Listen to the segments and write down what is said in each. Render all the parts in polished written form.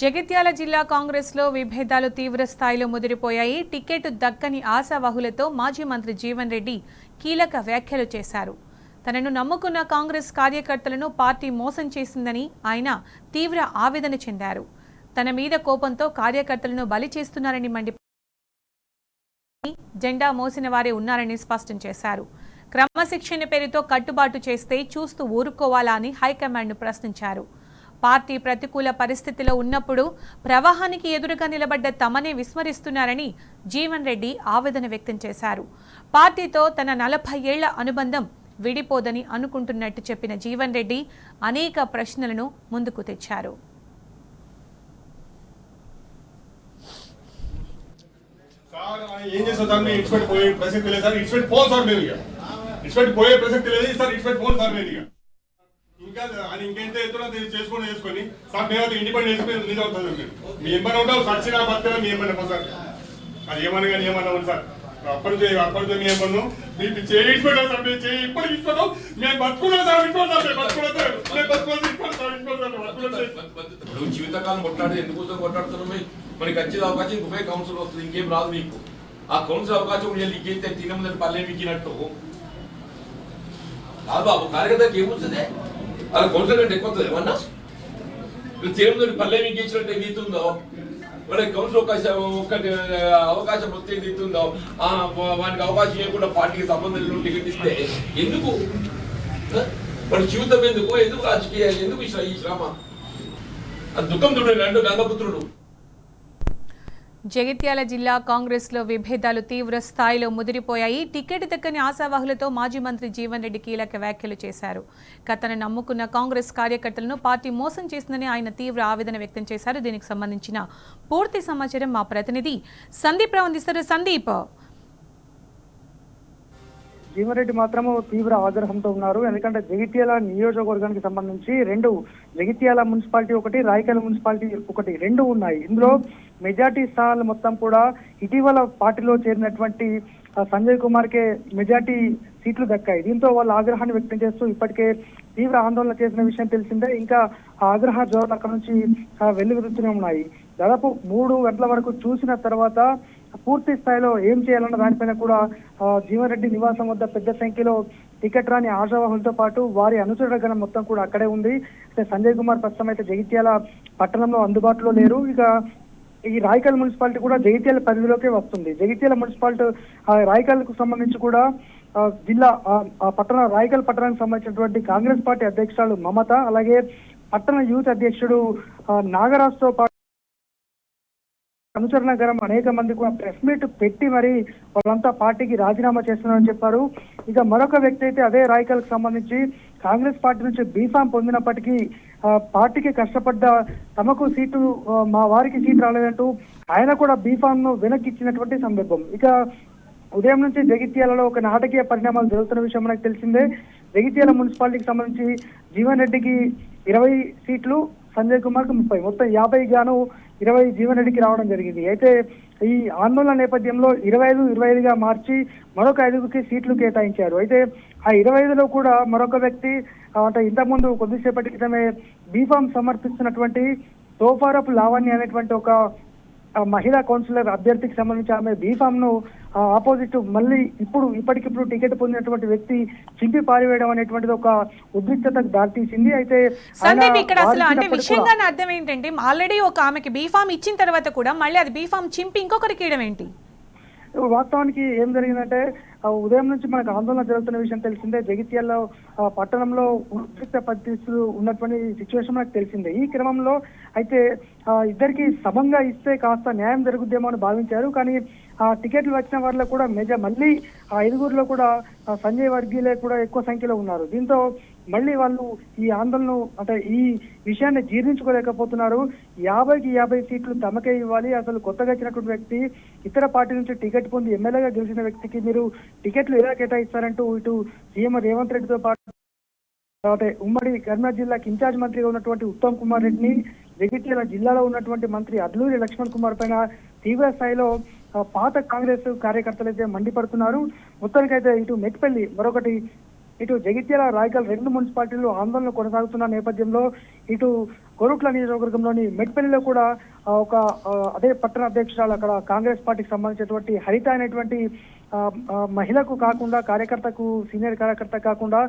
జగిత్యాల జిల్లా కాంగ్రెస్లో విభేదాలు తీవ్ర స్థాయిలో ముదిరిపోయాయి. టికెట్ దక్కని ఆశావహులతో మాజీ మంత్రి జీవన్ రెడ్డి కీలక వ్యాఖ్యలు చేశారు. తనను నమ్ముకున్న కాంగ్రెస్ కార్యకర్తలను పార్టీ మోసం చేసిందని ఆయన తీవ్ర ఆవేదన చెందారు. తన మీద కోపంతో కార్యకర్తలను బలి చేస్తున్నారని మండిపడ్డారు. జెండా మోసిన వారే ఉన్నారని స్పష్టం చేశారు. క్రమశిక్షణ పేరుతో కట్టుబాటు చేస్తే చూస్తూ ఊరుకోవాలా అని హైకమాండ్ను ప్రశ్నించారు. పార్టీ ప్రతికూల పరిస్థితిలో ఉన్నప్పుడు ప్రవాహానికి ఎదురుగా నిలబడ్డ తమనే విస్మరిస్తున్నారని జీవన్ రెడ్డి ఆవేదన వ్యక్తం చేశారు. పార్టీతో తన 40 ఏళ్ల అనుబంధం విడిపోదని అనుకుంటున్నట్టు చెప్పిన జీవన్ రెడ్డి అనేక ప్రశ్నలను ముందుకు తెచ్చారు. ఇంకా ఆయన ఇంకేంటే ఎత్తున చేసుకొని సార్ మేము ఇండిపెండెన్స్ మీద అవుతుంది. మీ ఏమన్నా ఉంటావు సచ్చినా బతున్నా మీ ఏమన్నా సార్ అది ఏమన్నా కానీ ఏమన్నా ఉంది సార్ అప్పటితో మీ ఏమన్నా మీకు చేయించుకుంటాం సార్ మేము ఇప్పటికి ఇస్తున్నాం మేము బతుకున్నాం సార్ నువ్వు జీవితకాలం కొట్లాడి ఎందుకోసం కొట్లాడుతున్నావు? మనకి వచ్చిన అవకాశం ఇంకొక కౌన్సిల్ వస్తుంది, ఇంకేం రాదు నీకు. ఆ కౌన్సిల్ అవకాశం ఇంకేంటే తినముందని పల్లె మించినట్టు కాదు బాబు. కార్యకర్తకి ఏమొస్తుంది? అలా కౌన్సిల్ కంటే ఎక్కువ వస్తుంది ఏమన్నా? తిరుమల పల్లె మీకు ఇచ్చినట్టు ఏదైతుందో మనకి కౌన్సిల్ అవకాశం వస్తే ఏదైతుందో వానికి అవకాశం ఇవ్వకుండా పార్టీకి సంబంధం టికెట్ ఇస్తే ఎందుకు? వాడి జీవితం ఎందుకు రాజకీయాలు ఎందుకు ఈ శ్రమ? అది దుఃఖం చూడండి. రెండు గంగపుత్రుడు. జగిత్యాల జిల్లా కాంగ్రెస్లో విభేదాలు తీవ్ర స్థాయిలో ముదిరిపోయాయి. టికెట్ దక్కని ఆశావాహులతో మాజీ మంత్రి జీవన్ రెడ్డి కీలక వ్యాఖ్యలు చేశారు. తనను నమ్ముకున్న కాంగ్రెస్ కార్యకర్తలను పార్టీ మోసం చేసిందని ఆయన తీవ్ర ఆవేదన వ్యక్తం చేశారు. దీనికి సంబంధించిన పూర్తి సమాచారం మా ప్రతినిధి సందీప్ రావు అందిస్తారు. సందీప్, జీవన్ రెడ్డి మాత్రము తీవ్ర ఆగ్రహంతో ఉన్నారు. ఎందుకంటే జగిత్యాల నియోజకవర్గానికి సంబంధించి జగిత్యాల మున్సిపాలిటీ ఒకటి, రాయకల్ మున్సిపాలిటీ ఒకటి, రెండు ఉన్నాయి. ఇందులో మెజార్టీ స్థానాలు మొత్తం కూడా ఇటీవల పార్టీలో చేరినటువంటి సంజయ్ కుమార్ కే మెజార్టీ సీట్లు దక్కాయి. దీంతో వాళ్ళు ఆగ్రహాన్ని వ్యక్తం చేస్తూ ఇప్పటికే తీవ్ర ఆందోళన చేసిన విషయం తెలిసిందే. ఇంకా ఆ ఆగ్రహ జ్వరాలు అక్కడ నుంచి వెల్లువిరుస్తూనే ఉన్నాయి. దాదాపు 3 గంటల వరకు చూసిన తర్వాత పూర్తి స్థాయిలో ఏం చేయాలన్న దానిపైన కూడా జీవన్ రెడ్డి నివాసం వద్ద పెద్ద సంఖ్యలో టికెట్ రాని ఆశావాహులతో పాటు వారి అనుచరుల గణం మొత్తం కూడా అక్కడే ఉంది. అంటే సంజయ్ కుమార్ ప్రస్తుతం అయితే జగిత్యాల పట్టణంలో అందుబాటులో లేరు. ఇక ఈ రాయకల్ మున్సిపాలిటీ కూడా జగిత్యాల పరిధిలోకే వస్తుంది. జగిత్యాల మున్సిపాలిటీ రాయకల్ కు సంబంధించి కూడా జిల్లా రాయకల్ పట్టణానికి సంబంధించినటువంటి కాంగ్రెస్ పార్టీ అధ్యక్షురాలు మమత, అలాగే పట్టణ యూత్ అధ్యక్షుడు నాగరాజ్తో పాటు అనుచరణ గణం అనేక మంది కూడా ప్రెస్ మీట్ పెట్టి మరి వాళ్ళంతా పార్టీకి రాజీనామా చేస్తున్నారని చెప్పారు. ఇక మరొక వ్యక్తి అయితే అదే రాయకల్ కు సంబంధించి కాంగ్రెస్ పార్టీ నుంచి బీఫామ్ పొందినప్పటికీ పార్టీకి కష్టపడ్డ తమకు సీటు మా వారికి సీటు రాలేదంటూ ఆయన కూడా బీఫామ్ ను వెనక్కి ఇచ్చినటువంటి సందర్భం. ఇక ఉదయం నుంచి జగిత్యాలలో ఒక నాటకీయ పరిణామాలు జరుగుతున్న విషయం మనకు తెలిసిందే. జగిత్యాల మున్సిపాలిటీకి సంబంధించి జీవన్ రెడ్డికి 20 సీట్లు, సంజయ్ కుమార్ కు 30, మొత్తం 50 గాను 20 జీవన్ రెడ్డికి రావడం జరిగింది. అయితే ఈ ఆందోళన నేపథ్యంలో 25 మార్చి మరొక 5కి సీట్లు కేటాయించారు. అయితే ఆ 25లో కూడా మరొక వ్యక్తి అంటే ఇంతకుముందు కొద్దిసేపటి క్రితమే బీఫామ్ సమర్పిస్తున్నటువంటి తోఫారపు లావణ్య అనేటువంటి ఒక మహిళా కౌన్సిలర్ అభ్యర్థికి సంబంధించి ఆమె బీఫామ్ ను ఆపోజిట్ మళ్ళీ ఇప్పటికిప్పుడు టికెట్ పొందినటువంటి వ్యక్తి చింపి పారివేయడం అనేటువంటిది ఒక ఉద్రిక్తతకు దారితీసింది. అయితే ఇక్కడ అసలు అంటే విషయంగా అర్థం ఏంటంటే ఆల్రెడీ ఒక ఆమెకి బీఫామ్ ఇచ్చిన తర్వాత కూడా మళ్ళీ అది బీఫామ్ చింపి ఇంకొకరికి ఇవ్వడం ఏంటి? వాస్తవానికి ఏం జరిగిందంటే ఉదయం నుంచి మనకు ఆందోళన జరుగుతున్న విషయం తెలిసిందే. జగిత్యాలలో పట్టణంలో ఉద్రిక్త పరిస్థితులు ఉన్నటువంటి సిచ్యువేషన్ మనకు తెలిసిందే. ఈ క్రమంలో అయితే ఇద్దరికి సమంగా ఇస్తే కాస్త న్యాయం జరుగుద్దేమో అని భావించారు. కానీ ఆ టికెట్లు వచ్చిన వారిలో కూడా మళ్ళీ ఆ 5గురిలో కూడా సంజయ్ వర్గీయులే కూడా ఎక్కువ సంఖ్యలో ఉన్నారు. దీంతో మళ్ళీ వాళ్ళు ఈ ఆందోళన అంటే ఈ విషయాన్ని జీర్ణించుకోలేకపోతున్నారు. 50కి 50 సీట్లు తమకే ఇవ్వాలి. అసలు కొత్తగా వచ్చినటువంటి వ్యక్తి ఇతర పార్టీ నుంచి టికెట్ పొంది ఎమ్మెల్యేగా గెలిచిన వ్యక్తికి మీరు టికెట్లు ఎలా కేటాయిస్తారంటూ ఇటు సీఎం రేవంత్ రెడ్డితో పాటు తర్వాత ఉమ్మడి కరీంనగర్ జిల్లాకి ఇన్ఛార్జ్ మంత్రిగా ఉన్నటువంటి ఉత్తమ్ కుమార్ రెడ్డిని, జగిత్యాల జిల్లాలో ఉన్నటువంటి మంత్రి అడ్లూరి లక్ష్మణ్ కుమార్ పైన తీవ్ర స్థాయిలో పాత కాంగ్రెస్ కార్యకర్తలు అయితే మండిపడుతున్నారు. మొత్తానికైతే ఇటు మెట్పల్లి మరొకటి ఇటు జగిత్యాల రాయకల్ రెండు మున్సిపాలిటీలు ఆందోళన కొనసాగుతున్న నేపథ్యంలో ఇటు కోరుట్ల నియోజకవర్గంలోని మెట్పల్లిలో కూడా అదే పట్టణ అధ్యక్షురాలు అక్కడ కాంగ్రెస్ పార్టీకి సంబంధించినటువంటి హరిత అనేటువంటి మహిళకు కాకుండా కార్యకర్తకు సీనియర్ కార్యకర్త కాకుండా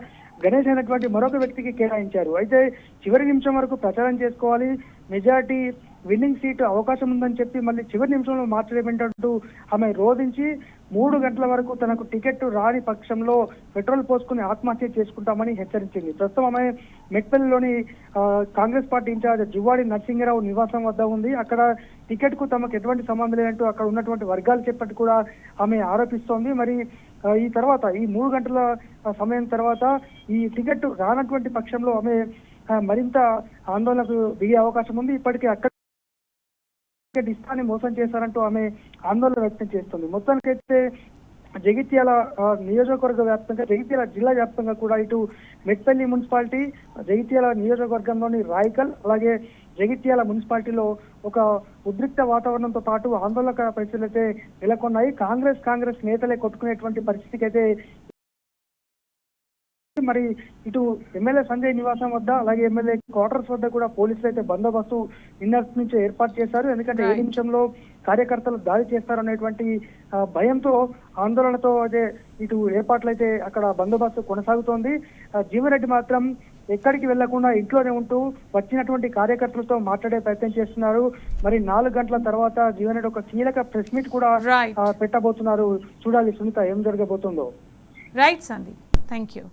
గణేష్ అనేటువంటి మరొక వ్యక్తికి కేటాయించారు. అయితే చివరి నిమిషం వరకు ప్రచారం చేసుకోవాలి, మెజార్టీ విన్నింగ్ సీట్ అవకాశం ఉందని చెప్పి మళ్ళీ చివరి నిమిషంలో మార్చలేమంటూ ఆమె రోధించి 3 గంటల వరకు తనకు టికెట్ రాని పక్షంలో పెట్రోల్ పోసుకుని ఆత్మహత్య చేసుకుంటామని హెచ్చరించింది. ప్రస్తుతం ఆమె మెట్పల్లిలోని కాంగ్రెస్ పార్టీ ఇన్ఛార్జ్ జువ్వాడి నరసింహరావు నివాసం వద్ద ఉంది. అక్కడ టికెట్ కు తమకు ఎటువంటి సంబంధం లేదంటూ అక్కడ ఉన్నటువంటి వర్గాలు చెప్పట్టు కూడా ఆమె ఆరోపిస్తోంది. మరి ఈ తర్వాత ఈ 3 గంటల సమయం తర్వాత ఈ టికెట్ రానటువంటి పక్షంలో ఆమె మరింత ఆందోళనకు దిగే అవకాశం ఉంది. ఇప్పటికే అక్కడ ఇష్టాన్ని మోసం చేశారంటూ ఆమె ఆందోళన వ్యక్తం చేస్తుంది. మొత్తానికైతే జగిత్యాల నియోజకవర్గ వ్యాప్తంగా, జగిత్యాల జిల్లా వ్యాప్తంగా కూడా ఇటు మెట్పల్లి మున్సిపాలిటీ, జగిత్యాల నియోజకవర్గంలోని రాయకల్, అలాగే జగిత్యాల మున్సిపాలిటీలో ఒక ఉద్రిక్త వాతావరణంతో పాటు ఆందోళనకర పరిస్థితులు అయితే నెలకొన్నాయి. కాంగ్రెస్ నేతలే కొట్టుకునేటువంటి పరిస్థితికి అయితే మరి ఇటు ఎమ్మెల్యే సంజయ్ నివాసం వద్ద అలాగే ఎమ్మెల్యే క్వార్టర్స్ వద్ద కూడా పోలీసులు అయితే బందోబస్తు నిన్నటి నుంచి ఏర్పాటు చేశారు. ఎందుకంటే ఏ నిమిషంలో కార్యకర్తలు దాడి చేస్తారనేటువంటి భయంతో, ఆందోళనతో అయితే ఇటు ఏర్పాట్లు అయితే అక్కడ బందోబస్తు కొనసాగుతోంది. జీవన్రెడ్డి మాత్రం ఎక్కడికి వెళ్లకుండా ఇంట్లోనే ఉంటూ వచ్చినటువంటి కార్యకర్తలతో మాట్లాడే ప్రయత్నం చేస్తున్నారు. మరి 4 గంటల తర్వాత జీవన్రెడ్డి ఒక కీలక ప్రెస్ మీట్ కూడా పెట్టబోతున్నారు. చూడాలి సునీత ఏం జరగబోతుందో. Right Sandeep, thank you.